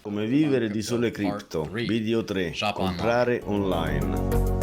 Come vivere di sole cripto, video 3, comprare online.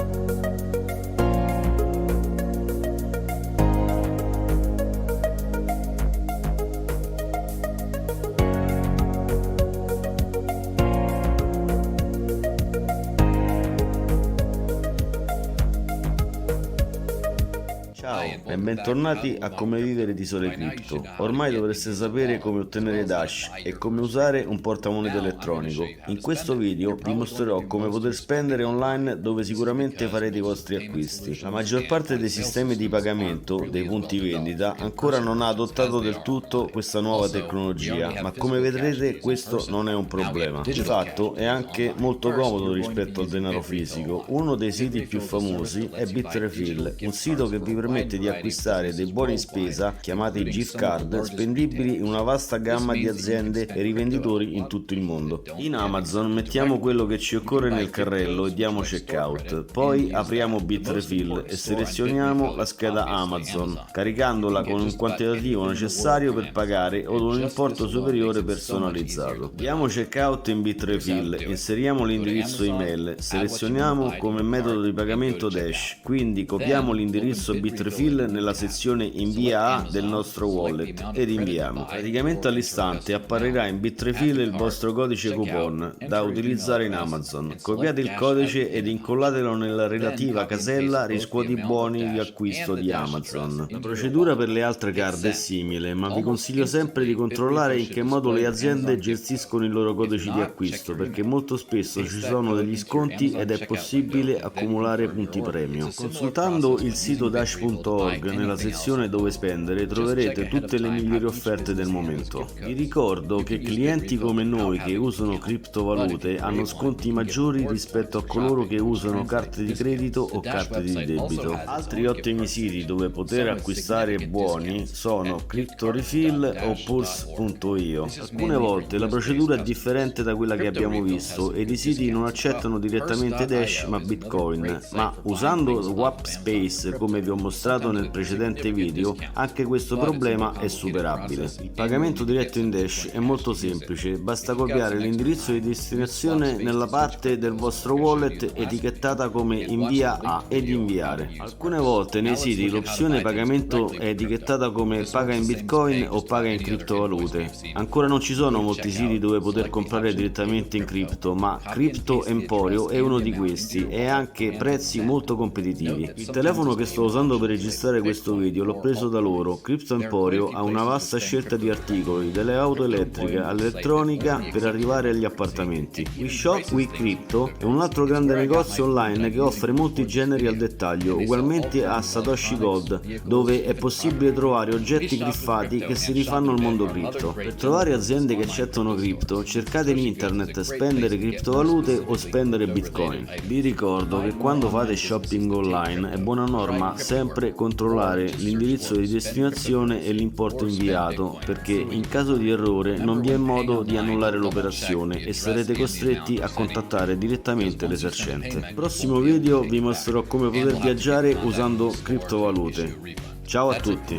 Ciao e bentornati a Come vivere di sole cripto. Ormai dovreste sapere come ottenere Dash e come usare un portamonete elettronico. In questo video vi mostrerò come poter spendere online dove sicuramente farete i vostri acquisti. La maggior parte dei sistemi di pagamento dei punti vendita ancora non ha adottato del tutto questa nuova tecnologia, ma come vedrete questo non è un problema. Di fatto è anche molto comodo rispetto al denaro fisico. Uno dei siti più famosi è Bitrefill, un sito che vi permette di acquistare dei buoni spesa chiamati gift card spendibili in una vasta gamma di aziende e rivenditori in tutto il mondo. In Amazon mettiamo quello che ci occorre nel carrello e diamo checkout, poi apriamo Bitrefill e selezioniamo la scheda Amazon, caricandola con un quantitativo necessario per pagare o un importo superiore personalizzato. Diamo checkout in Bitrefill, inseriamo l'indirizzo email, selezioniamo come metodo di pagamento Dash, quindi copiamo l'indirizzo Bitrefill nella sezione invia a del nostro wallet ed inviamo. Praticamente all'istante apparirà in Bitrefill il vostro codice coupon da utilizzare in Amazon. Copiate il codice ed incollatelo nella relativa casella riscuoti buoni di acquisto di Amazon. La procedura per le altre card è simile, ma vi consiglio sempre di controllare in che modo le aziende gestiscono i loro codici di acquisto, perché molto spesso ci sono degli sconti ed è possibile accumulare punti premio. Consultando il sito dash.org nella sezione dove spendere troverete tutte le migliori offerte del momento. Vi ricordo che clienti come noi che usano criptovalute hanno sconti maggiori rispetto a coloro che usano carte di credito o carte di debito. Altri ottimi siti dove poter acquistare buoni sono CryptoRefill o Pulse.io. Alcune volte la procedura è differente da quella che abbiamo visto ed i siti non accettano direttamente Dash ma Bitcoin, ma usando Swapspace come vi ho mostrato nel precedente video, anche questo problema è superabile. Il pagamento diretto in Dash è molto semplice, basta copiare l'indirizzo di destinazione nella parte del vostro wallet etichettata come invia a ed inviare. Alcune volte nei siti l'opzione pagamento è etichettata come paga in Bitcoin o paga in criptovalute. Ancora non ci sono molti siti dove poter comprare direttamente in cripto, ma Crypto Emporio è uno di questi e ha anche prezzi molto competitivi. Il telefono che sto usando per registrare questo video l'ho preso da loro. Crypto Emporio ha una vasta scelta di articoli, dalle auto elettriche all'elettronica per arrivare agli appartamenti. WeShop WeCrypto è un altro grande negozio online che offre molti generi al dettaglio, ugualmente a Satoshi Gold, dove è possibile trovare oggetti griffati che si rifanno al mondo cripto. Per trovare aziende che accettano cripto, cercate in internet spendere criptovalute o spendere bitcoin. Vi ricordo che quando fate shopping online è buona norma sempre controllare l'indirizzo di destinazione e l'importo inviato, perché in caso di errore non vi è modo di annullare l'operazione e sarete costretti a contattare direttamente l'esercente. Nel prossimo video vi mostrerò come poter viaggiare usando criptovalute. Ciao a tutti!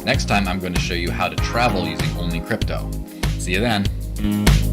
Next time I'm going to show you how to travel using only crypto. See you then!